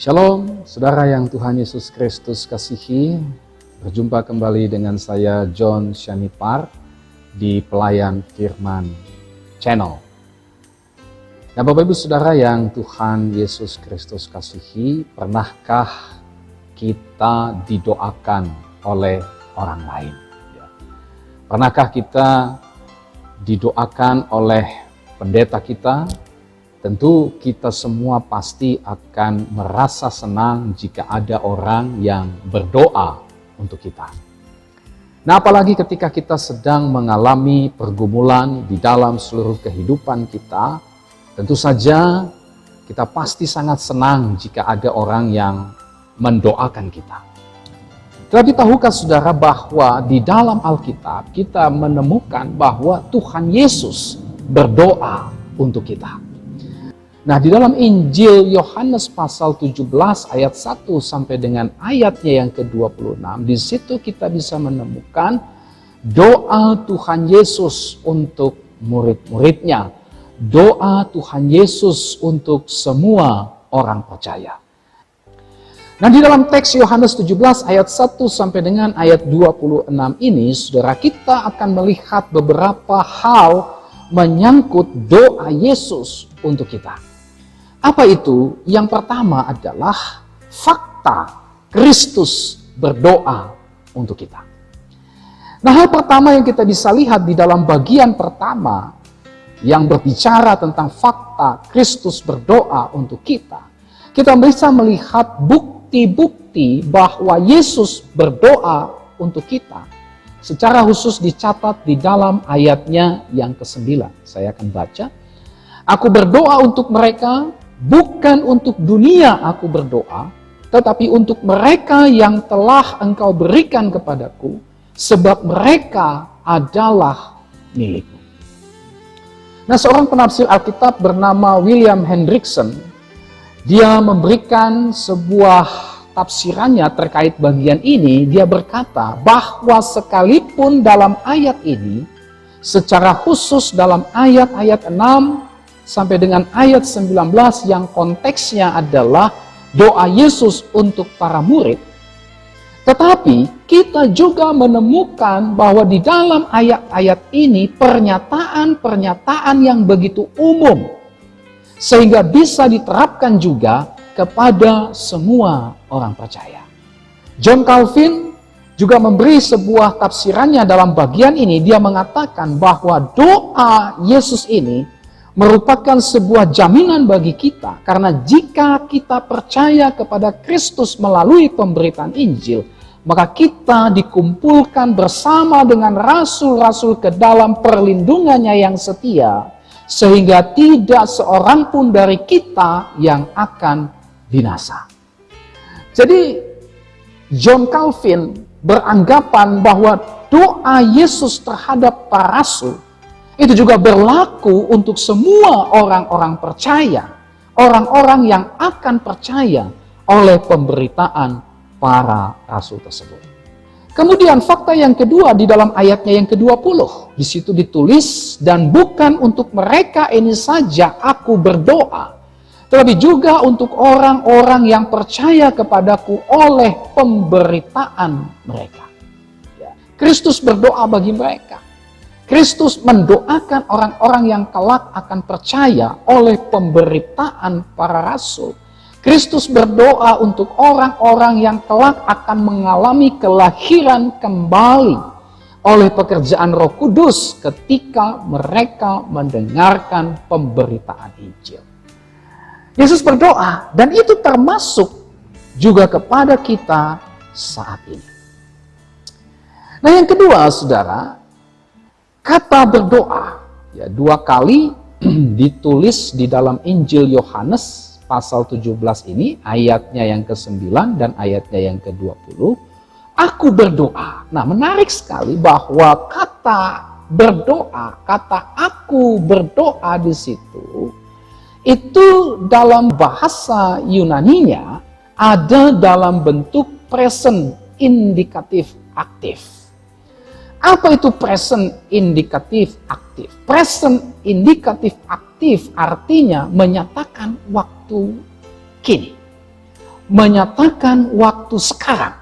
Shalom, saudara yang Tuhan Yesus Kristus kasihi. Berjumpa kembali dengan saya John Shanipar di Pelayan Firman Channel. Nah, Bapak Ibu Saudara yang Tuhan Yesus Kristus kasihi, pernahkah kita didoakan oleh orang lain? Pernahkah kita didoakan oleh pendeta kita? Tentu kita semua pasti akan merasa senang jika ada orang yang berdoa untuk kita. Nah, apalagi ketika kita sedang mengalami pergumulan di dalam seluruh kehidupan kita, tentu saja kita pasti sangat senang jika ada orang yang mendoakan kita. Tetapi tahukah saudara bahwa di dalam Alkitab kita menemukan bahwa Tuhan Yesus berdoa untuk kita. Nah, di dalam Injil Yohanes pasal 17 ayat 1 sampai dengan ayatnya yang ke-26, di situ kita bisa menemukan doa Tuhan Yesus untuk murid-muridnya. Doa Tuhan Yesus untuk semua orang percaya. Nah, di dalam teks Yohanes 17 ayat 1 sampai dengan ayat 26 ini, saudara, kita akan melihat beberapa hal menyangkut doa Yesus untuk kita. Apa itu? Yang pertama adalah fakta Kristus berdoa untuk kita. Nah, hal pertama yang kita bisa lihat di dalam bagian pertama yang berbicara tentang fakta Kristus berdoa untuk kita, kita bisa melihat bukti-bukti bahwa Yesus berdoa untuk kita. Secara khusus dicatat di dalam ayatnya yang ke-9. Saya akan baca. Aku berdoa untuk mereka, bukan untuk dunia aku berdoa, tetapi untuk mereka yang telah Engkau berikan kepadaku, sebab mereka adalah milikmu. Nah, seorang penafsir Alkitab bernama William Hendrickson, dia memberikan sebuah tafsirannya terkait bagian ini. Dia berkata bahwa sekalipun dalam ayat ini, secara khusus dalam ayat-ayat 6 sampai dengan ayat 19 yang konteksnya adalah doa Yesus untuk para murid. Tetapi kita juga menemukan bahwa di dalam ayat-ayat ini pernyataan-pernyataan yang begitu umum, sehingga bisa diterapkan juga kepada semua orang percaya. John Calvin juga memberi sebuah tafsirannya dalam bagian ini. Dia mengatakan bahwa doa Yesus ini merupakan sebuah jaminan bagi kita, karena jika kita percaya kepada Kristus melalui pemberitaan Injil, maka kita dikumpulkan bersama dengan rasul-rasul ke dalam perlindungannya yang setia, sehingga tidak seorang pun dari kita yang akan binasa. Jadi John Calvin beranggapan bahwa doa Yesus terhadap para rasul itu juga berlaku untuk semua orang-orang percaya, orang-orang yang akan percaya oleh pemberitaan para rasul tersebut. Kemudian fakta yang kedua di dalam ayatnya yang ke-20, di situ ditulis, dan bukan untuk mereka ini saja aku berdoa, tetapi juga untuk orang-orang yang percaya kepadaku oleh pemberitaan mereka. Kristus berdoa bagi mereka. Kristus mendoakan orang-orang yang kelak akan percaya oleh pemberitaan para rasul. Kristus berdoa untuk orang-orang yang kelak akan mengalami kelahiran kembali oleh pekerjaan Roh Kudus ketika mereka mendengarkan pemberitaan Injil. Yesus berdoa, dan itu termasuk juga kepada kita saat ini. Nah, yang kedua, saudara, kata berdoa, ya, 2 kali ditulis di dalam Injil Yohanes pasal 17 ini, ayatnya yang ke-9 dan ayatnya yang ke-20. Aku berdoa. Nah, menarik sekali bahwa kata berdoa, kata aku berdoa di situ, itu dalam bahasa Yunaninya ada dalam bentuk present indikatif aktif. Apa itu present indikatif aktif? Present indikatif aktif artinya menyatakan waktu kini. menyatakan waktu sekarang,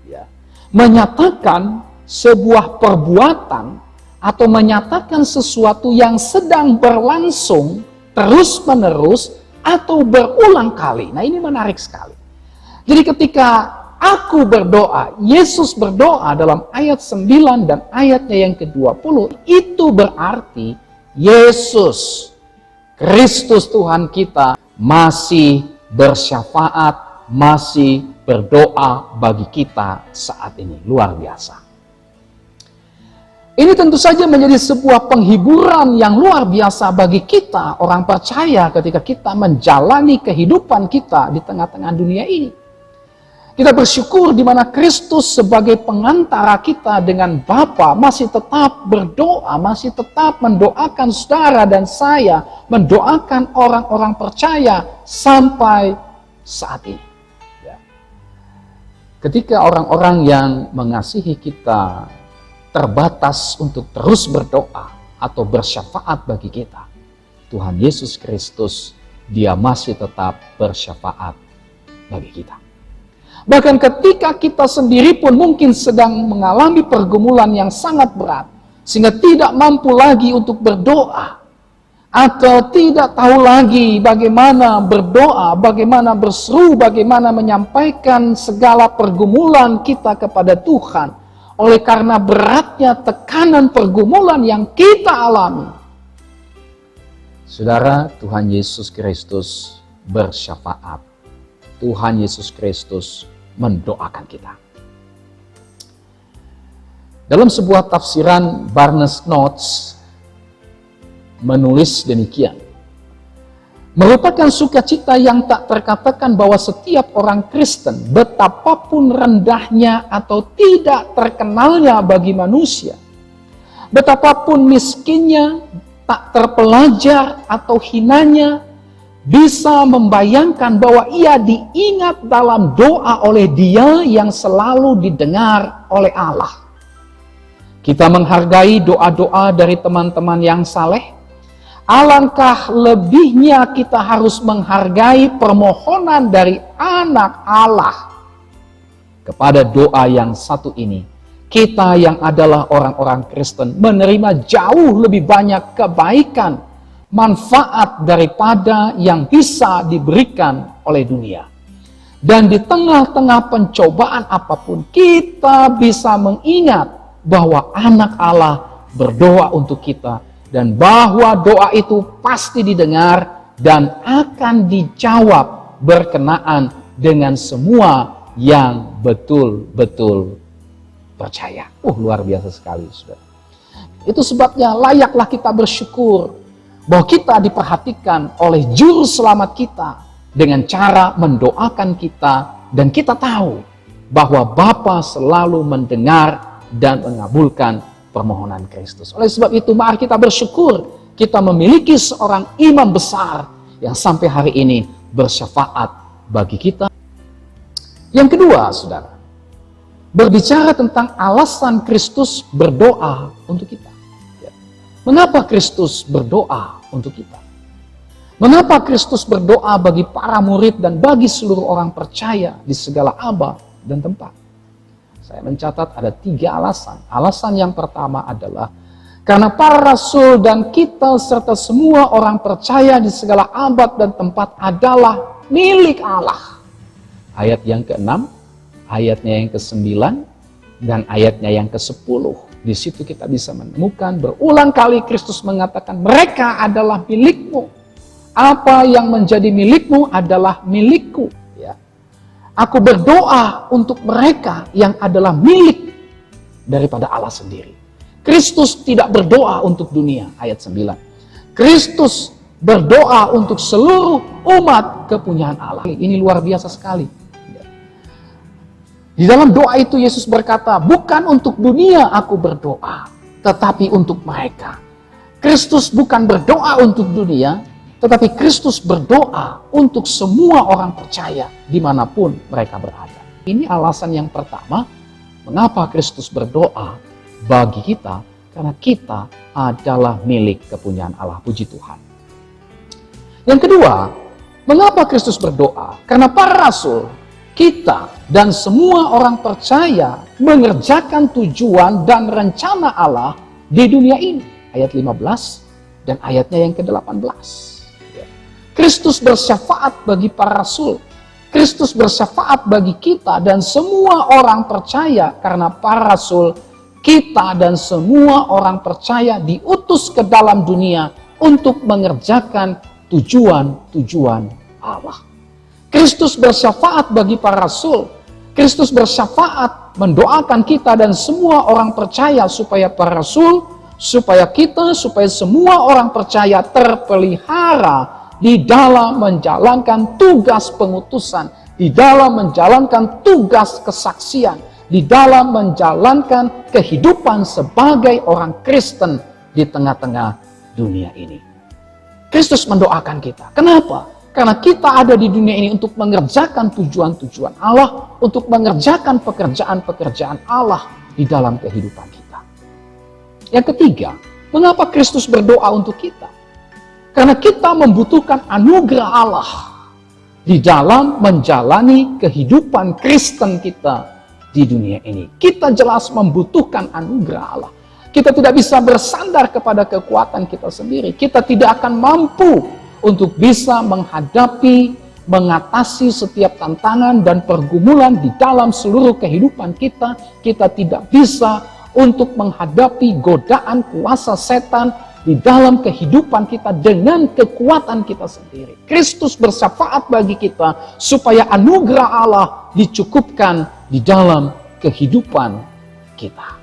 ya, menyatakan sebuah perbuatan atau menyatakan sesuatu yang sedang berlangsung terus-menerus atau berulang kali. Nah, ini menarik sekali. Jadi ketika aku berdoa, Yesus berdoa dalam ayat 9 dan ayatnya yang ke-20, itu berarti Yesus Kristus Tuhan kita masih bersyafaat, masih berdoa bagi kita saat ini. Luar biasa. Ini tentu saja menjadi sebuah penghiburan yang luar biasa bagi kita, orang percaya, ketika kita menjalani kehidupan kita di tengah-tengah dunia ini. Kita bersyukur di mana Kristus sebagai pengantara kita dengan Bapa masih tetap berdoa, masih tetap mendoakan saudara dan saya, mendoakan orang-orang percaya sampai saat ini. Ya. Ketika orang-orang yang mengasihi kita terbatas untuk terus berdoa atau bersyafaat bagi kita, Tuhan Yesus Kristus, Dia masih tetap bersyafaat bagi kita. Bahkan ketika kita sendiri pun mungkin sedang mengalami pergumulan yang sangat berat, sehingga tidak mampu lagi untuk berdoa, atau tidak tahu lagi bagaimana berdoa, bagaimana berseru, bagaimana menyampaikan segala pergumulan kita kepada Tuhan, oleh karena beratnya tekanan pergumulan yang kita alami. Saudara, Tuhan Yesus Kristus bersyafaat. Tuhan Yesus Kristus mendoakan kita. Dalam sebuah tafsiran, Barnes Notes menulis demikian. Merupakan sukacita yang tak terkatakan bahwa setiap orang Kristen, betapapun rendahnya atau tidak terkenalnya bagi manusia, betapapun miskinnya, tak terpelajar atau hinanya, bisa membayangkan bahwa ia diingat dalam doa oleh Dia yang selalu didengar oleh Allah. Kita menghargai doa-doa dari teman-teman yang saleh. Alangkah lebihnya kita harus menghargai permohonan dari anak Allah. Kepada doa yang satu ini, kita yang adalah orang-orang Kristen menerima jauh lebih banyak kebaikan, manfaat daripada yang bisa diberikan oleh dunia. Dan di tengah-tengah pencobaan apapun, kita bisa mengingat bahwa anak Allah berdoa untuk kita, dan bahwa doa itu pasti didengar dan akan dijawab berkenaan dengan semua yang betul-betul percaya. Luar biasa sekali, saudara. Itu sebabnya layaklah kita bersyukur bahwa kita diperhatikan oleh juru selamat kita dengan cara mendoakan kita, dan kita tahu bahwa Bapa selalu mendengar dan mengabulkan permohonan Kristus. Oleh sebab itu, mari kita bersyukur kita memiliki seorang imam besar yang sampai hari ini bersyafaat bagi kita. Yang kedua, saudara, berbicara tentang alasan Kristus berdoa untuk kita. Mengapa Kristus berdoa untuk kita? Mengapa Kristus berdoa bagi para murid dan bagi seluruh orang percaya di segala abad dan tempat? Saya mencatat ada 3 alasan. Alasan yang pertama adalah karena para rasul dan kita serta semua orang percaya di segala abad dan tempat adalah milik Allah. Ayat yang ke-6, ayatnya yang ke-9, dan ayatnya yang ke-10. Di situ kita bisa menemukan berulang kali Kristus mengatakan mereka adalah milikmu. Apa yang menjadi milikmu adalah milikku. Ya. Aku berdoa untuk mereka yang adalah milik daripada Allah sendiri. Kristus tidak berdoa untuk dunia, ayat 9. Kristus berdoa untuk seluruh umat kepunyaan Allah. Ini luar biasa sekali. Di dalam doa itu Yesus berkata, bukan untuk dunia aku berdoa, tetapi untuk mereka. Kristus bukan berdoa untuk dunia, tetapi Kristus berdoa untuk semua orang percaya dimanapun mereka berada. Ini alasan yang pertama, mengapa Kristus berdoa bagi kita, karena kita adalah milik kepunyaan Allah. Puji Tuhan. Yang kedua, mengapa Kristus berdoa? Karena para rasul kita dan semua orang percaya mengerjakan tujuan dan rencana Allah di dunia ini. Ayat 15 dan ayatnya yang ke-18. Kristus bersyafaat bagi para rasul. Kristus bersyafaat bagi kita dan semua orang percaya, karena para rasul, kita dan semua orang percaya diutus ke dalam dunia untuk mengerjakan tujuan-tujuan Allah. Kristus bersyafaat bagi para rasul. Kristus bersyafaat mendoakan kita dan semua orang percaya supaya para rasul, supaya kita, supaya semua orang percaya terpelihara di dalam menjalankan tugas pengutusan, di dalam menjalankan tugas kesaksian, di dalam menjalankan kehidupan sebagai orang Kristen di tengah-tengah dunia ini. Kristus mendoakan kita. Kenapa? Karena kita ada di dunia ini untuk mengerjakan tujuan-tujuan Allah, untuk mengerjakan pekerjaan-pekerjaan Allah di dalam kehidupan kita. Yang ketiga, mengapa Kristus berdoa untuk kita? Karena kita membutuhkan anugerah Allah di dalam menjalani kehidupan Kristen kita di dunia ini. Kita jelas membutuhkan anugerah Allah. Kita tidak bisa bersandar kepada kekuatan kita sendiri. Kita tidak akan mampu untuk bisa menghadapi, mengatasi setiap tantangan dan pergumulan di dalam seluruh kehidupan kita. Kita tidak bisa untuk menghadapi godaan kuasa setan di dalam kehidupan kita dengan kekuatan kita sendiri. Kristus bersyafaat bagi kita supaya anugerah Allah dicukupkan di dalam kehidupan kita.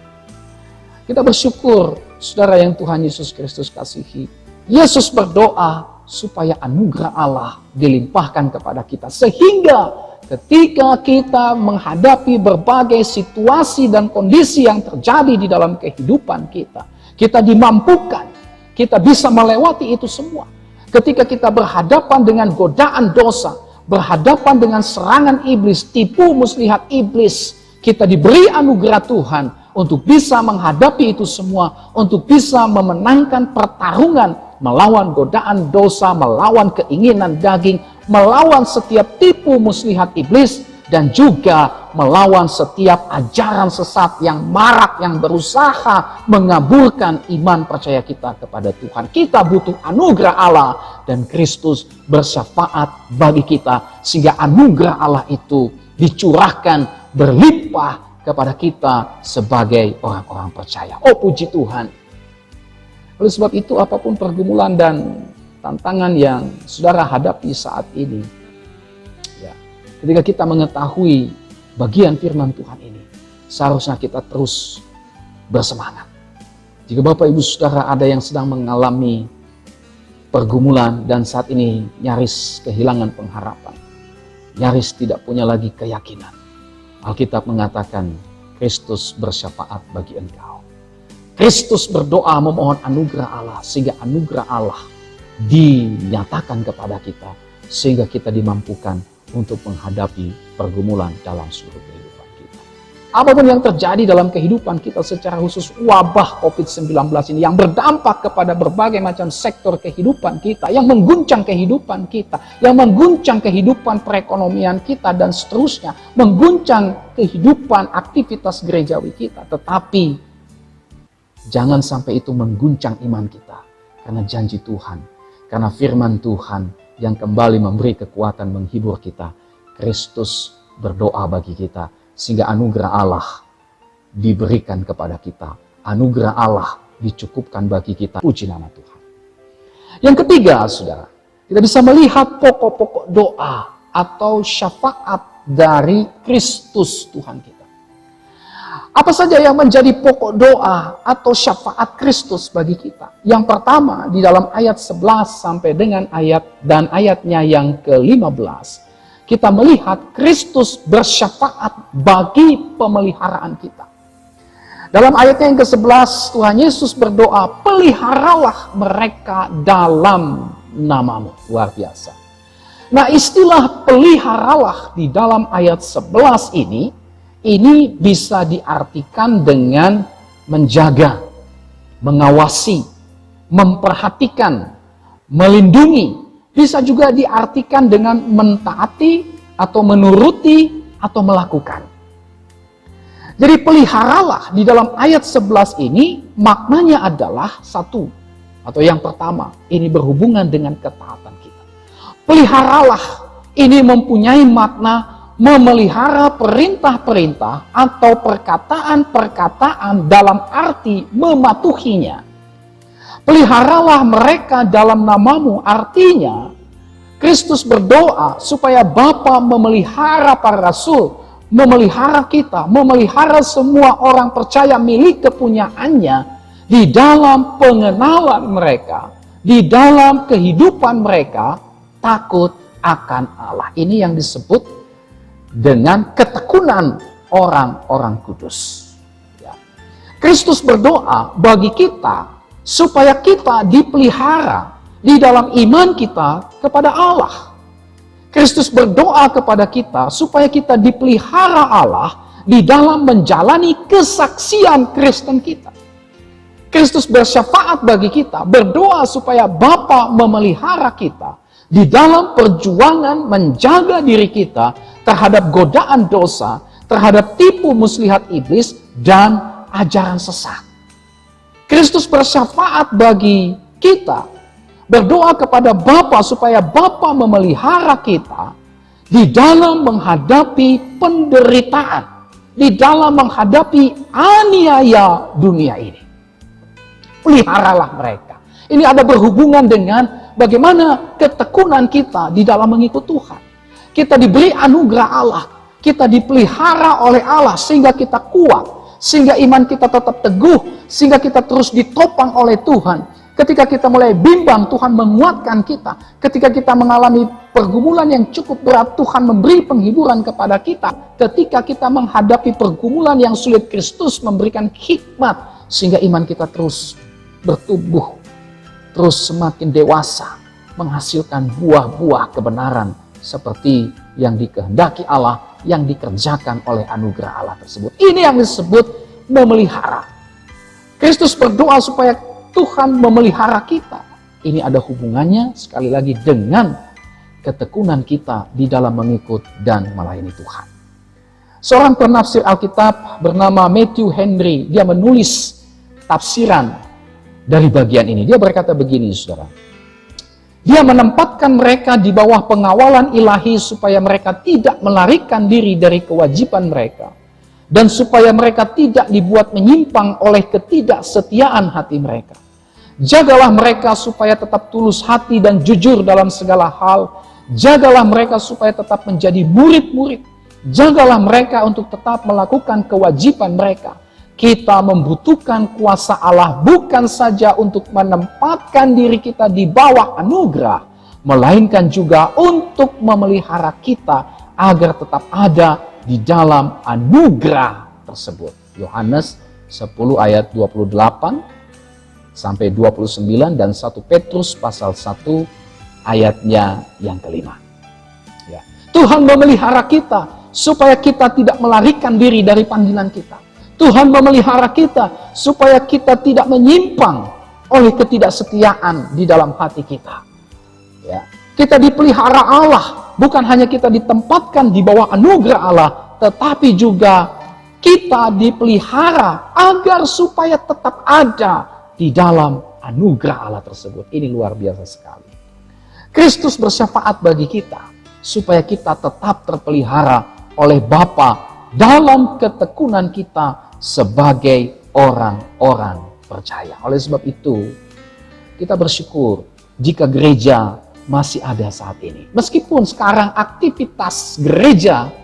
Kita bersyukur, saudara yang Tuhan Yesus Kristus kasihi. Yesus berdoa supaya anugerah Allah dilimpahkan kepada kita. Sehingga ketika kita menghadapi berbagai situasi dan kondisi yang terjadi di dalam kehidupan kita, kita dimampukan, kita bisa melewati itu semua. Ketika kita berhadapan dengan godaan dosa, berhadapan dengan serangan iblis, tipu muslihat iblis, kita diberi anugerah Tuhan untuk bisa menghadapi itu semua, untuk bisa memenangkan pertarungan melawan godaan dosa, melawan keinginan daging, melawan setiap tipu muslihat iblis, dan juga melawan setiap ajaran sesat yang marak, yang berusaha mengaburkan iman percaya kita kepada Tuhan. Kita butuh anugerah Allah, dan Kristus bersyafaat bagi kita, sehingga anugerah Allah itu dicurahkan berlimpah kepada kita sebagai orang-orang percaya. Oh, puji Tuhan. Oleh sebab itu, apapun pergumulan dan tantangan yang saudara hadapi saat ini, ya, ketika kita mengetahui bagian firman Tuhan ini, seharusnya kita terus bersemangat. Jika Bapak Ibu Saudara ada yang sedang mengalami pergumulan dan saat ini nyaris kehilangan pengharapan, nyaris tidak punya lagi keyakinan, Alkitab mengatakan Kristus bersyafaat bagi engkau. Kristus berdoa memohon anugerah Allah, sehingga anugerah Allah dinyatakan kepada kita, sehingga kita dimampukan untuk menghadapi pergumulan dalam seluruh kehidupan kita. Apapun yang terjadi dalam kehidupan kita, secara khusus wabah COVID-19 ini yang berdampak kepada berbagai macam sektor kehidupan kita, yang mengguncang kehidupan kita, yang mengguncang kehidupan perekonomian kita dan seterusnya, mengguncang kehidupan aktivitas gerejawi kita. Tetapi jangan sampai itu mengguncang iman kita, karena janji Tuhan, karena firman Tuhan yang kembali memberi kekuatan menghibur kita. Kristus berdoa bagi kita, sehingga anugerah Allah diberikan kepada kita. Anugerah Allah dicukupkan bagi kita. Puji nama Tuhan. Yang ketiga, saudara, kita bisa melihat pokok-pokok doa atau syafaat dari Kristus Tuhan kita. Apa saja yang menjadi pokok doa atau syafaat Kristus bagi kita? Yang pertama, di dalam ayat 11 sampai dengan ayatnya yang ke-15, kita melihat Kristus bersyafaat bagi pemeliharaan kita. Dalam ayatnya yang ke-11, Tuhan Yesus berdoa, peliharalah mereka dalam namamu. Luar biasa. Nah, istilah peliharalah di dalam ayat 11 ini bisa diartikan dengan menjaga, mengawasi, memperhatikan, melindungi. Bisa juga diartikan dengan mentaati atau menuruti atau melakukan. Jadi peliharalah di dalam ayat 11 ini maknanya adalah satu, atau yang pertama, ini berhubungan dengan ketaatan kita. Peliharalah ini mempunyai makna memelihara perintah-perintah atau perkataan-perkataan dalam arti mematuhinya. Peliharalah mereka dalam namamu, artinya Kristus berdoa supaya Bapa memelihara para rasul, memelihara kita, memelihara semua orang percaya milik kepunyaannya di dalam pengenalan mereka, di dalam kehidupan mereka, takut akan Allah. Ini yang disebut dengan ketekunan orang-orang kudus. Ya. Kristus berdoa bagi kita supaya kita dipelihara di dalam iman kita kepada Allah. Kristus berdoa kepada kita supaya kita dipelihara Allah di dalam menjalani kesaksian Kristen kita. Kristus bersyafaat bagi kita, berdoa supaya Bapa memelihara kita di dalam perjuangan menjaga diri kita terhadap godaan dosa, terhadap tipu muslihat iblis dan ajaran sesat. Kristus bersyafaat bagi kita, berdoa kepada Bapa supaya Bapa memelihara kita di dalam menghadapi penderitaan, di dalam menghadapi aniaya dunia ini. Peliharalah mereka. Ini ada berhubungan dengan bagaimana ketekunan kita di dalam mengikut Tuhan. Kita diberi anugerah Allah, kita dipelihara oleh Allah sehingga kita kuat, sehingga iman kita tetap teguh, sehingga kita terus ditopang oleh Tuhan. Ketika kita mulai bimbang, Tuhan menguatkan kita. Ketika kita mengalami pergumulan yang cukup berat, Tuhan memberi penghiburan kepada kita. Ketika kita menghadapi pergumulan yang sulit, Kristus memberikan hikmat sehingga iman kita terus bertumbuh, terus semakin dewasa, menghasilkan buah-buah kebenaran seperti yang dikehendaki Allah, yang dikerjakan oleh anugerah Allah tersebut. Ini yang disebut memelihara. Kristus berdoa supaya Tuhan memelihara kita. Ini ada hubungannya sekali lagi dengan ketekunan kita di dalam mengikut dan melayani Tuhan. Seorang penafsir Alkitab bernama Matthew Henry, dia menulis tafsiran dari bagian ini. Dia berkata begini, saudara. Dia menempatkan mereka di bawah pengawalan ilahi supaya mereka tidak melarikan diri dari kewajiban mereka. Dan supaya mereka tidak dibuat menyimpang oleh ketidaksetiaan hati mereka. Jagalah mereka supaya tetap tulus hati dan jujur dalam segala hal. Jagalah mereka supaya tetap menjadi murid-murid. Jagalah mereka untuk tetap melakukan kewajiban mereka. Kita membutuhkan kuasa Allah bukan saja untuk menempatkan diri kita di bawah anugerah, melainkan juga untuk memelihara kita agar tetap ada di dalam anugerah tersebut. Yohanes 10 ayat 28 sampai 29 dan 1 Petrus pasal 1 ayatnya yang kelima. Ya. Tuhan memelihara kita supaya kita tidak melarikan diri dari panggilan kita. Tuhan memelihara kita supaya kita tidak menyimpang oleh ketidaksetiaan di dalam hati kita. Ya. Kita dipelihara Allah, bukan hanya kita ditempatkan di bawah anugerah Allah, tetapi juga kita dipelihara agar supaya tetap ada di dalam anugerah Allah tersebut. Ini luar biasa sekali. Kristus bersyafaat bagi kita supaya kita tetap terpelihara oleh Bapa dalam ketekunan kita sebagai orang-orang percaya. Oleh sebab itu, kita bersyukur jika gereja masih ada saat ini. Meskipun sekarang aktivitas gereja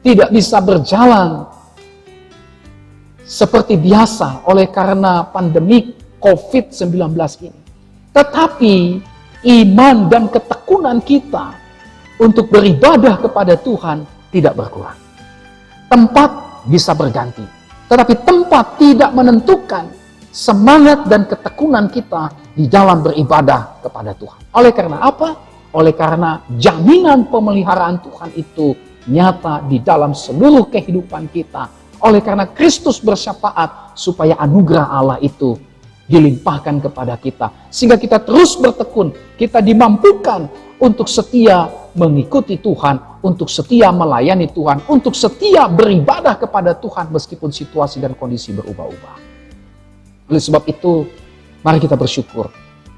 tidak bisa berjalan seperti biasa oleh karena pandemi COVID-19 ini. Tetapi iman dan ketekunan kita untuk beribadah kepada Tuhan tidak berkurang. Tempat bisa berganti, tetapi tempat tidak menentukan semangat dan ketekunan kita di dalam beribadah kepada Tuhan. Oleh karena apa? Oleh karena jaminan pemeliharaan Tuhan itu nyata di dalam seluruh kehidupan kita. Oleh karena Kristus bersyafaat supaya anugerah Allah itu dilimpahkan kepada kita. Sehingga kita terus bertekun, kita dimampukan untuk setia mengikuti Tuhan, untuk setia melayani Tuhan, untuk setia beribadah kepada Tuhan meskipun situasi dan kondisi berubah-ubah. Oleh sebab itu, mari kita bersyukur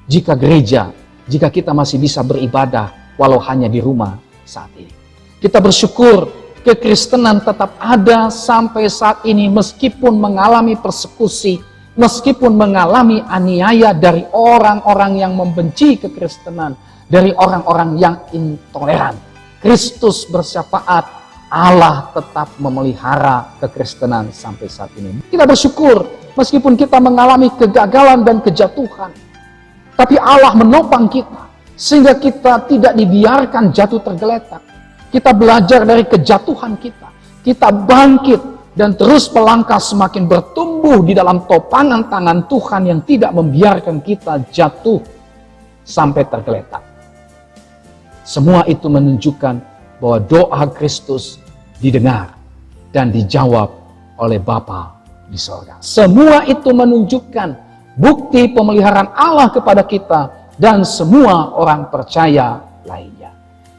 jika gereja, jika kita masih bisa beribadah walau hanya di rumah saat ini. Kita bersyukur kekristenan tetap ada sampai saat ini meskipun mengalami persekusi, meskipun mengalami aniaya dari orang-orang yang membenci kekristenan, dari orang-orang yang intoleran. Kristus bersyafaat, Allah tetap memelihara kekristenan sampai saat ini. Kita bersyukur meskipun kita mengalami kegagalan dan kejatuhan, tapi Allah menopang kita sehingga kita tidak dibiarkan jatuh tergeletak. Kita belajar dari kejatuhan kita. Kita bangkit dan terus melangkah semakin bertumbuh di dalam topangan tangan Tuhan yang tidak membiarkan kita jatuh sampai tergeletak. Semua itu menunjukkan bahwa doa Kristus didengar dan dijawab oleh Bapa di sorga. Semua itu menunjukkan bukti pemeliharaan Allah kepada kita dan semua orang percaya lainnya.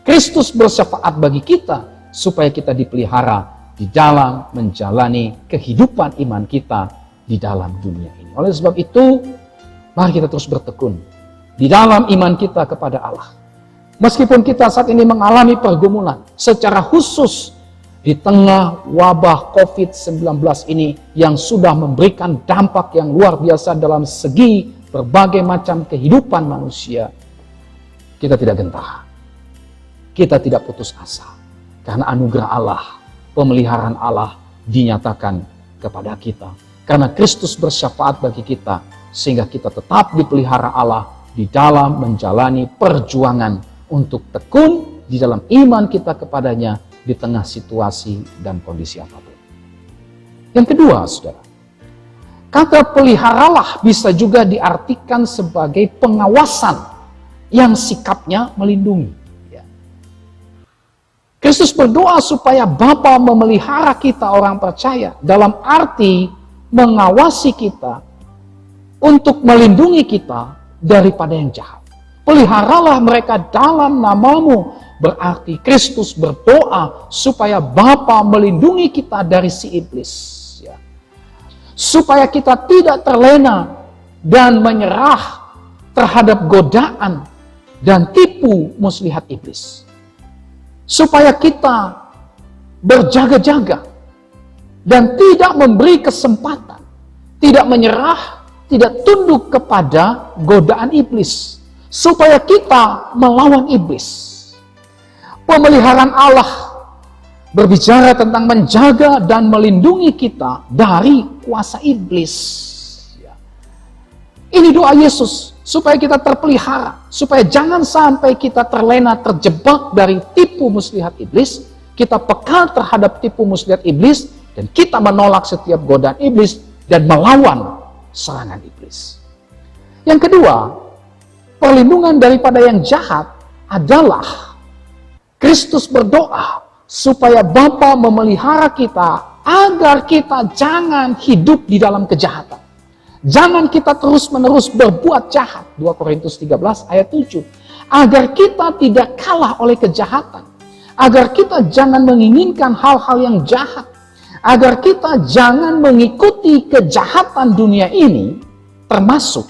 Kristus bersyafaat bagi kita supaya kita dipelihara di dalam menjalani kehidupan iman kita di dalam dunia ini. Oleh sebab itu, mari kita terus bertekun di dalam iman kita kepada Allah. Meskipun kita saat ini mengalami pergumulan secara khusus di tengah wabah COVID-19 ini yang sudah memberikan dampak yang luar biasa dalam segi berbagai macam kehidupan manusia, kita tidak gentar. Kita tidak putus asa, karena anugerah Allah, pemeliharaan Allah dinyatakan kepada kita. Karena Kristus bersyafaat bagi kita, sehingga kita tetap dipelihara Allah di dalam menjalani perjuangan untuk tekun di dalam iman kita kepadanya di tengah situasi dan kondisi apapun. Yang kedua, saudara, kata peliharalah bisa juga diartikan sebagai pengawasan yang sikapnya melindungi. Kristus berdoa supaya Bapa memelihara kita orang percaya dalam arti mengawasi kita untuk melindungi kita daripada yang jahat. Peliharalah mereka dalam namamu, berarti Kristus berdoa supaya Bapa melindungi kita dari si iblis. Ya. Supaya kita tidak terlena dan menyerah terhadap godaan dan tipu muslihat iblis. Supaya kita berjaga-jaga dan tidak memberi kesempatan, tidak menyerah, tidak tunduk kepada godaan iblis. Supaya kita melawan iblis. Pemeliharaan Allah berbicara tentang menjaga dan melindungi kita dari kuasa iblis. Ini doa Yesus. Supaya kita terpelihara, supaya jangan sampai kita terlena terjebak dari tipu muslihat iblis, kita peka terhadap tipu muslihat iblis, dan kita menolak setiap godaan iblis dan melawan serangan iblis. Yang kedua, perlindungan daripada yang jahat adalah Kristus berdoa supaya Bapa memelihara kita agar kita jangan hidup di dalam kejahatan. Jangan kita terus-menerus berbuat jahat. 2 Korintus 13 ayat 7. Agar kita tidak kalah oleh kejahatan. Agar kita jangan menginginkan hal-hal yang jahat. Agar kita jangan mengikuti kejahatan dunia ini. Termasuk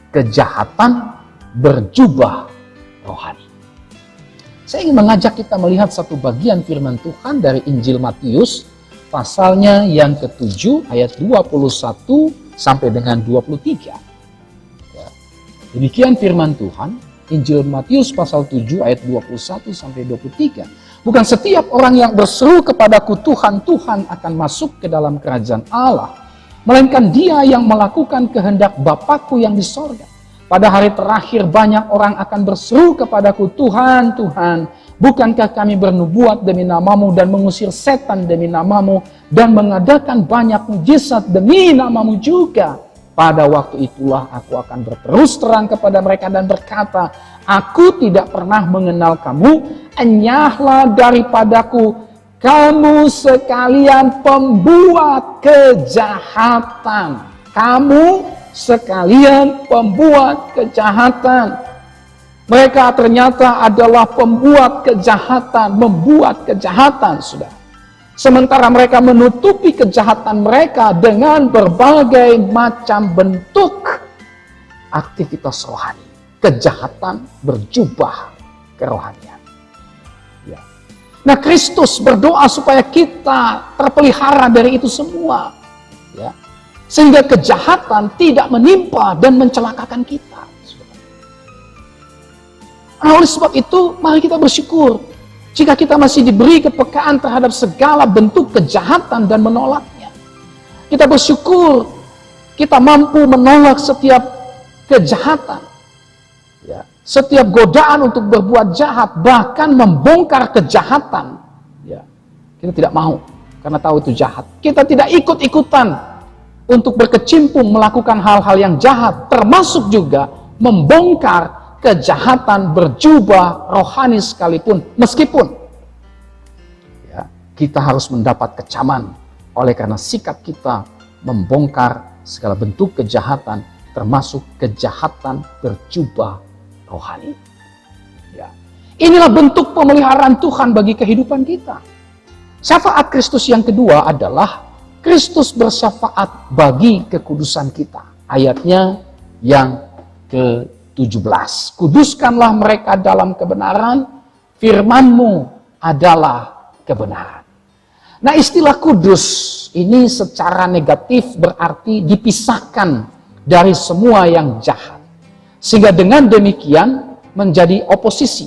kejahatan berjubah rohani. Saya ingin mengajak kita melihat satu bagian firman Tuhan dari Injil Matius. Pasalnya yang ke-7 ayat 21 sampai dengan 23. Ya. Demikian firman Tuhan, Injil Matius pasal 7 ayat 21 sampai 23. Bukan setiap orang yang berseru kepadaku Tuhan, Tuhan akan masuk ke dalam kerajaan Allah, melainkan dia yang melakukan kehendak Bapakku yang di sorga. Pada hari terakhir banyak orang akan berseru kepadaku, Tuhan, Tuhan, bukankah kami bernubuat demi namamu dan mengusir setan demi namamu dan mengadakan banyak mujizat demi namamu juga? Pada waktu itulah aku akan berterus terang kepada mereka dan berkata, aku tidak pernah mengenal kamu, enyahlah daripadaku, kamu sekalian pembuat kejahatan. Kamu sekalian pembuat kejahatan. Mereka ternyata adalah pembuat kejahatan, membuat kejahatan, saudara. Sementara mereka menutupi kejahatan mereka dengan berbagai macam bentuk aktivitas rohani. Kejahatan berjubah kerohanian. Ya. Nah, Kristus berdoa supaya kita terpelihara dari itu semua. Ya. Sehingga kejahatan tidak menimpa dan mencelakakan kita. Nah, oleh sebab itu, mari kita bersyukur jika kita masih diberi kepekaan terhadap segala bentuk kejahatan dan menolaknya. Kita bersyukur kita mampu menolak setiap kejahatan, ya, setiap godaan untuk berbuat jahat, bahkan membongkar kejahatan. Ya, kita tidak mau karena tahu itu jahat. Kita tidak ikut-ikutan untuk berkecimpung melakukan hal-hal yang jahat, termasuk juga membongkar kejahatan berjubah rohani sekalipun, meskipun ya, kita harus mendapat kecaman oleh karena sikap kita membongkar segala bentuk kejahatan, termasuk kejahatan berjubah rohani. Ya. Inilah bentuk pemeliharaan Tuhan bagi kehidupan kita. Syafaat Kristus yang kedua adalah Kristus bersyafaat bagi kekudusan kita. Ayatnya yang ke-17. Kuduskanlah mereka dalam kebenaran, firman-Mu adalah kebenaran. Nah, istilah kudus ini secara negatif berarti dipisahkan dari semua yang jahat. Sehingga dengan demikian menjadi oposisi,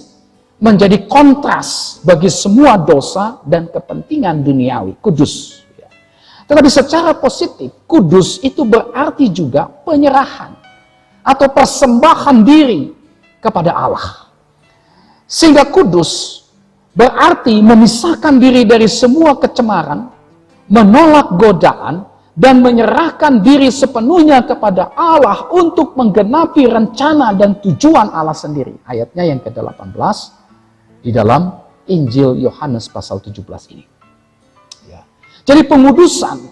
menjadi kontras bagi semua dosa dan kepentingan duniawi. Kudus. Tetapi secara positif, kudus itu berarti juga penyerahan atau persembahan diri kepada Allah. Sehingga kudus berarti memisahkan diri dari semua kecemaran, menolak godaan, dan menyerahkan diri sepenuhnya kepada Allah untuk menggenapi rencana dan tujuan Allah sendiri. Ayatnya yang ke-18 di dalam Injil Yohanes pasal 17 ini. Ya. Jadi pengudusan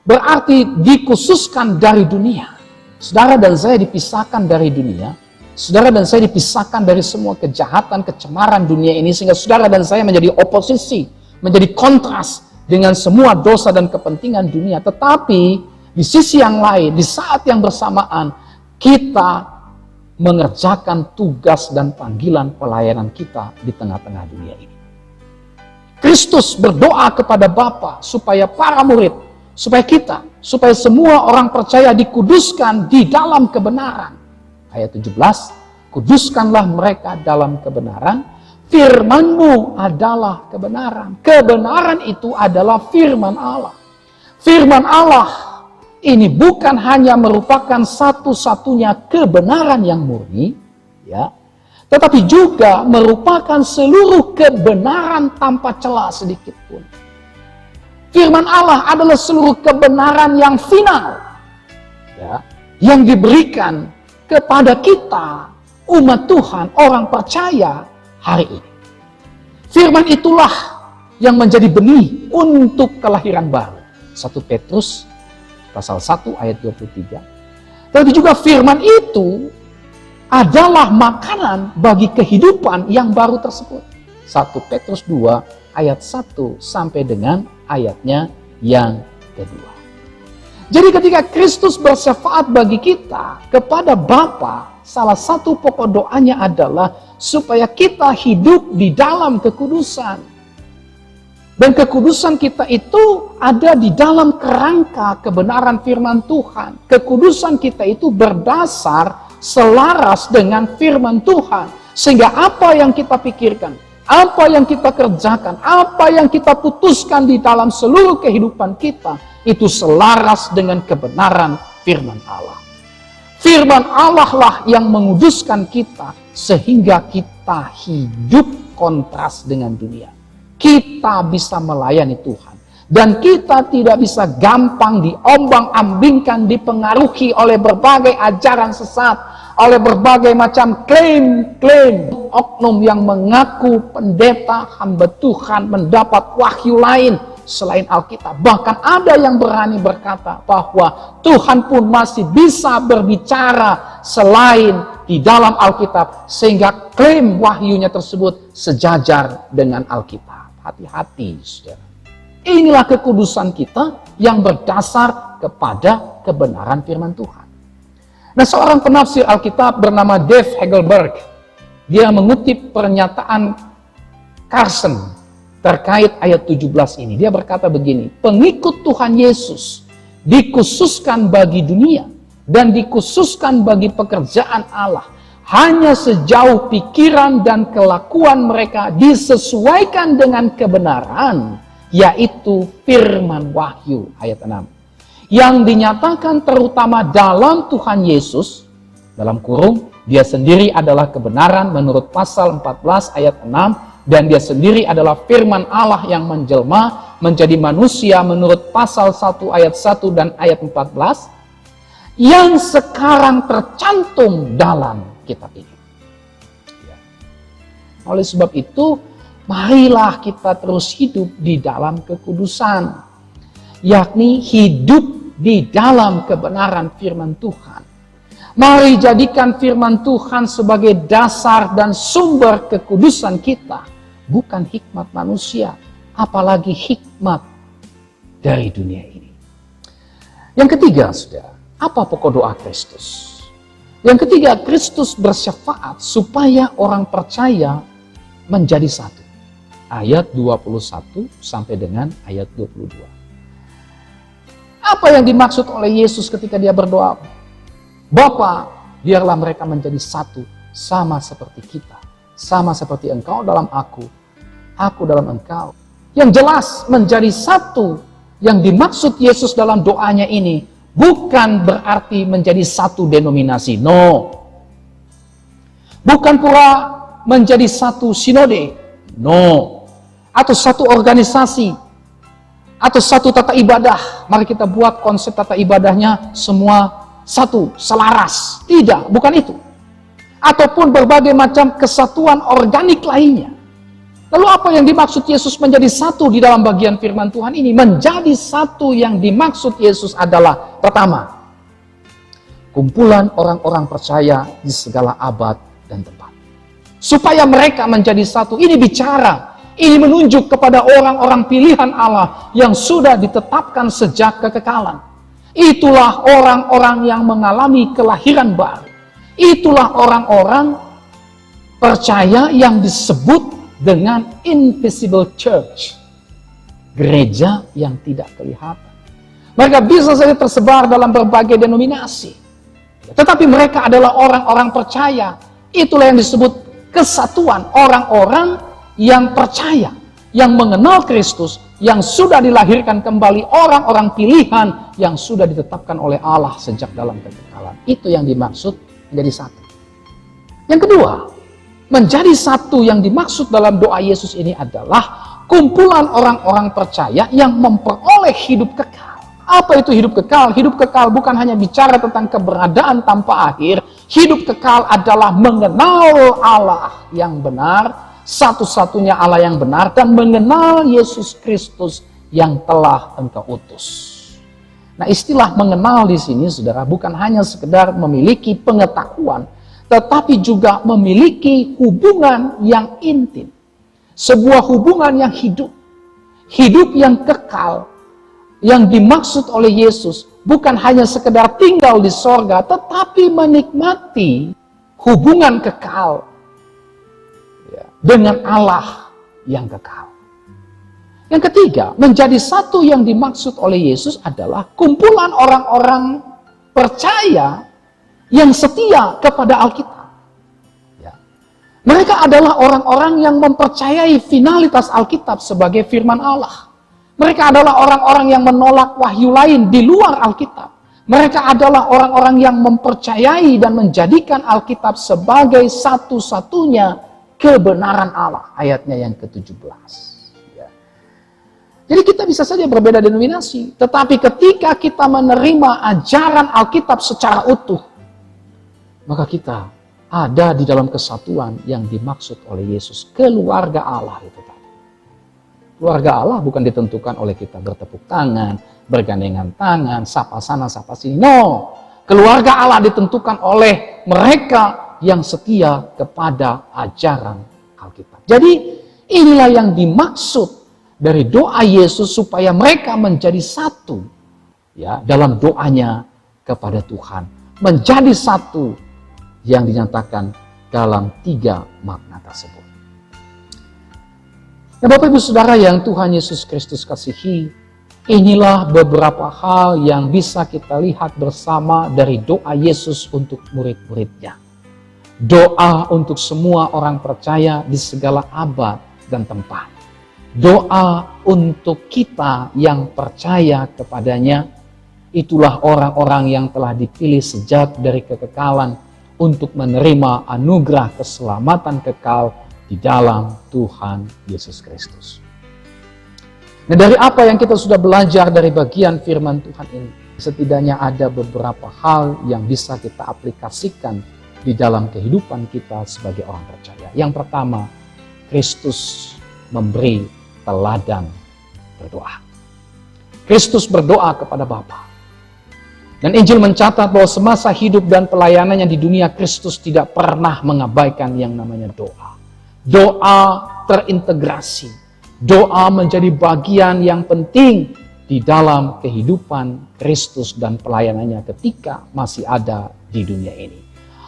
berarti dikhususkan dari dunia. Saudara dan saya dipisahkan dari dunia. Saudara dan saya dipisahkan dari semua kejahatan, kecemaran dunia ini. Sehingga saudara dan saya menjadi oposisi, menjadi kontras dengan semua dosa dan kepentingan dunia. Tetapi di sisi yang lain, di saat yang bersamaan, kita mengerjakan tugas dan panggilan pelayanan kita di tengah-tengah dunia ini. Kristus berdoa kepada Bapa supaya para murid, supaya kita, supaya semua orang percaya dikuduskan di dalam kebenaran. Ayat 17, kuduskanlah mereka dalam kebenaran, firman-Mu adalah kebenaran. Kebenaran itu adalah firman Allah. Firman Allah ini bukan hanya merupakan satu-satunya kebenaran yang murni, ya, tetapi juga merupakan seluruh kebenaran tanpa celah sedikit pun. Firman Allah adalah seluruh kebenaran yang final, ya, yang diberikan kepada kita, umat Tuhan, orang percaya hari ini. Firman itulah yang menjadi benih untuk kelahiran baru. 1 Petrus pasal 1 ayat 23. Tapi juga firman itu adalah makanan bagi kehidupan yang baru tersebut. 1 Petrus 2 ayat 1 sampai dengan ayatnya yang kedua. Jadi ketika Kristus bersyafaat bagi kita kepada Bapa, salah satu pokok doanya adalah supaya kita hidup di dalam kekudusan. Dan kekudusan kita itu ada di dalam kerangka kebenaran firman Tuhan. Kekudusan kita itu berdasar selaras dengan firman Tuhan. Sehingga apa yang kita pikirkan, apa yang kita kerjakan, apa yang kita putuskan di dalam seluruh kehidupan kita, itu selaras dengan kebenaran firman Allah. Firman Allah lah yang menguduskan kita sehingga kita hidup kontras dengan dunia. Kita bisa melayani Tuhan. Dan kita tidak bisa gampang diombang-ambingkan, dipengaruhi oleh berbagai ajaran sesat, oleh berbagai macam klaim-klaim oknum yang mengaku pendeta hamba Tuhan mendapat wahyu lain selain Alkitab. Bahkan ada yang berani berkata bahwa Tuhan pun masih bisa berbicara selain di dalam Alkitab, sehingga klaim wahyunya tersebut sejajar dengan Alkitab. Hati-hati, saudara. Inilah kekudusan kita yang berdasar kepada kebenaran firman Tuhan. Nah, seorang penafsir Alkitab bernama Dave Hagelberg, dia mengutip pernyataan Carson terkait ayat 17 ini. Dia berkata begini, pengikut Tuhan Yesus dikhususkan bagi dunia dan dikhususkan bagi pekerjaan Allah hanya sejauh pikiran dan kelakuan mereka disesuaikan dengan kebenaran, yaitu firman wahyu ayat 6. Yang dinyatakan terutama dalam Tuhan Yesus, dalam kurung, dia sendiri adalah kebenaran menurut pasal 14 ayat 6, dan dia sendiri adalah firman Allah yang menjelma menjadi manusia menurut pasal 1 ayat 1 dan ayat 14, yang sekarang tercantum dalam kitab ini. Oleh sebab itu, marilah kita terus hidup di dalam kekudusan, yakni hidup di dalam kebenaran firman Tuhan. Mari jadikan firman Tuhan sebagai dasar dan sumber kekudusan kita, bukan hikmat manusia, apalagi hikmat dari dunia ini. Yang ketiga, saudara, apa pokok doa Kristus? Yang ketiga, Kristus bersyafaat supaya orang percaya menjadi satu. Ayat 21 sampai dengan ayat 22. Apa yang dimaksud oleh Yesus ketika dia berdoa? Bapa, biarlah mereka menjadi satu, sama seperti kita. Sama seperti engkau dalam aku dalam engkau. Yang jelas menjadi satu yang dimaksud Yesus dalam doanya ini bukan berarti menjadi satu denominasi. No. Bukan pula menjadi satu sinode. No. Atau satu organisasi. Atau satu tata ibadah. Mari kita buat konsep tata ibadahnya semua satu, selaras. Tidak, bukan itu. Ataupun berbagai macam kesatuan organik lainnya. Lalu apa yang dimaksud Yesus menjadi satu di dalam bagian firman Tuhan ini? Menjadi satu yang dimaksud Yesus adalah, pertama, kumpulan orang-orang percaya di segala abad dan tempat. Supaya mereka menjadi satu. Ini bicara. Ini menunjuk kepada orang-orang pilihan Allah yang sudah ditetapkan sejak kekekalan. Itulah orang-orang yang mengalami kelahiran baru. Itulah orang-orang percaya yang disebut dengan invisible church. Gereja yang tidak kelihatan. Mereka bisa saja tersebar dalam berbagai denominasi. Tetapi mereka adalah orang-orang percaya. Itulah yang disebut kesatuan orang-orang yang percaya, yang mengenal Kristus, yang sudah dilahirkan kembali, orang-orang pilihan yang sudah ditetapkan oleh Allah sejak dalam kekekalan. Itu yang dimaksud menjadi satu. Yang kedua, menjadi satu yang dimaksud dalam doa Yesus ini adalah kumpulan orang-orang percaya yang memperoleh hidup kekal. Apa itu hidup kekal? Hidup kekal bukan hanya bicara tentang keberadaan tanpa akhir. Hidup kekal adalah mengenal Allah yang benar, satu-satunya Allah yang benar, dan mengenal Yesus Kristus yang telah engkau utus. Nah, istilah mengenal di sini, saudara, bukan hanya sekedar memiliki pengetahuan, tetapi juga memiliki hubungan yang intim. Sebuah hubungan yang hidup. Hidup yang kekal. Yang dimaksud oleh Yesus bukan hanya sekedar tinggal di sorga, tetapi menikmati hubungan kekal dengan Allah yang kekal. Yang ketiga, menjadi satu yang dimaksud oleh Yesus adalah kumpulan orang-orang percaya yang setia kepada Alkitab. Mereka adalah orang-orang yang mempercayai finalitas Alkitab sebagai firman Allah. Mereka adalah orang-orang yang menolak wahyu lain di luar Alkitab. Mereka adalah orang-orang yang mempercayai dan menjadikan Alkitab sebagai satu-satunya kebenaran Allah. Ayatnya yang ke-17. Jadi kita bisa saja berbeda denominasi. Tetapi ketika kita menerima ajaran Alkitab secara utuh, maka kita ada di dalam kesatuan yang dimaksud oleh Yesus. Keluarga Allah itu tadi. Keluarga Allah bukan ditentukan oleh kita bertepuk tangan, bergandengan tangan, sapa sana, sapa sini. No, keluarga Allah ditentukan oleh mereka yang setia kepada ajaran Alkitab. Jadi inilah yang dimaksud dari doa Yesus supaya mereka menjadi satu, ya, dalam doanya kepada Tuhan, menjadi satu yang dinyatakan dalam 3 makna tersebut. Nah, Bapak Ibu Saudara yang Tuhan Yesus Kristus kasihi, inilah beberapa hal yang bisa kita lihat bersama dari doa Yesus untuk murid-muridnya. Doa untuk semua orang percaya di segala abad dan tempat. Doa untuk kita yang percaya kepadanya, itulah orang-orang yang telah dipilih sejak dari kekekalan untuk menerima anugerah keselamatan kekal di dalam Tuhan Yesus Kristus. Nah, dari apa yang kita sudah belajar dari bagian firman Tuhan ini, setidaknya ada beberapa hal yang bisa kita aplikasikan di dalam kehidupan kita sebagai orang percaya. Yang pertama, Kristus memberi teladan berdoa. Kristus berdoa kepada Bapa. Dan Injil mencatat bahwa semasa hidup dan pelayanannya di dunia, Kristus tidak pernah mengabaikan yang namanya doa. Doa terintegrasi. Doa menjadi bagian yang penting di dalam kehidupan Kristus dan pelayanannya ketika masih ada di dunia ini.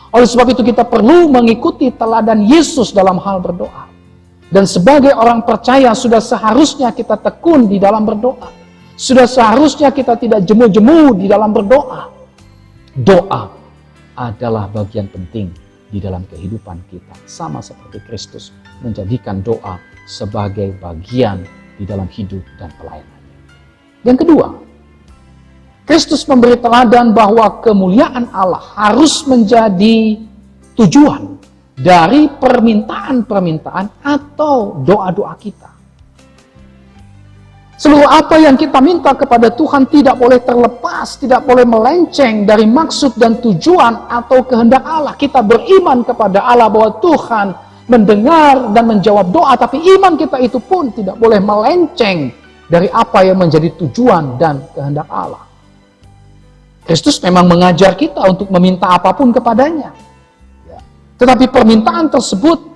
Oleh sebab itu kita perlu mengikuti teladan Yesus dalam hal berdoa. Dan sebagai orang percaya sudah seharusnya kita tekun di dalam berdoa. Sudah seharusnya kita tidak jemu-jemu di dalam berdoa. Doa adalah bagian penting di dalam kehidupan kita. Sama seperti Kristus menjadikan doa sebagai bagian di dalam hidup dan pelayanannya. Yang kedua, Kristus memberi teladan bahwa kemuliaan Allah harus menjadi tujuan dari permintaan-permintaan atau doa-doa kita. Seluruh apa yang kita minta kepada Tuhan tidak boleh terlepas, tidak boleh melenceng dari maksud dan tujuan atau kehendak Allah. Kita beriman kepada Allah bahwa Tuhan mendengar dan menjawab doa, tapi iman kita itu pun tidak boleh melenceng dari apa yang menjadi tujuan dan kehendak Allah. Kristus memang mengajar kita untuk meminta apapun kepadanya. Tetapi permintaan tersebut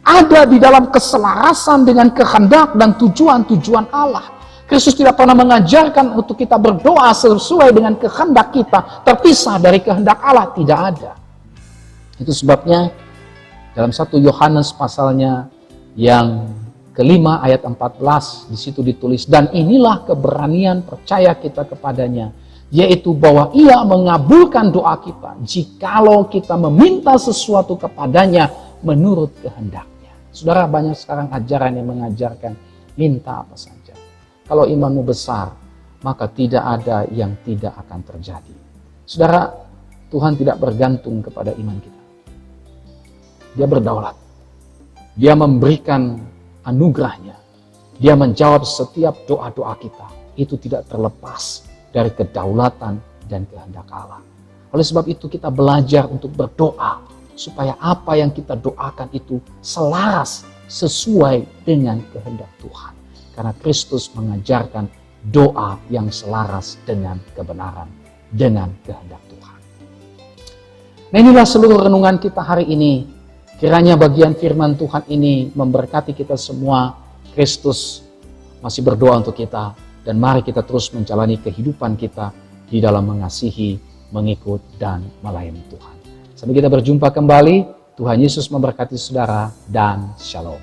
ada di dalam keselarasan dengan kehendak dan tujuan-tujuan Allah. Kristus tidak pernah mengajarkan untuk kita berdoa sesuai dengan kehendak kita, terpisah dari kehendak Allah, tidak ada. Itu sebabnya dalam 1 Yohanes pasalnya yang kelima ayat 14 di situ ditulis, dan inilah keberanian percaya kita kepadanya, yaitu bahwa ia mengabulkan doa kita jikalau kita meminta sesuatu kepadanya menurut kehendaknya. Saudara, banyak sekarang ajaran yang mengajarkan minta apa saja. Kalau imanmu besar, maka tidak ada yang tidak akan terjadi. Saudara, Tuhan tidak bergantung kepada iman kita. Dia berdaulat. Dia memberikan anugerahnya. Dia menjawab setiap doa-doa kita. Itu tidak terlepas dari kedaulatan dan kehendak Allah. Oleh sebab itu kita belajar untuk berdoa supaya apa yang kita doakan itu selaras sesuai dengan kehendak Tuhan. Karena Kristus mengajarkan doa yang selaras dengan kebenaran, dengan kehendak Tuhan. Nah, inilah seluruh renungan kita hari ini. Kiranya bagian firman Tuhan ini memberkati kita semua. Kristus masih berdoa untuk kita. Dan mari kita terus menjalani kehidupan kita di dalam mengasihi, mengikut, dan melayani Tuhan. Sampai kita berjumpa kembali, Tuhan Yesus memberkati saudara, dan shalom.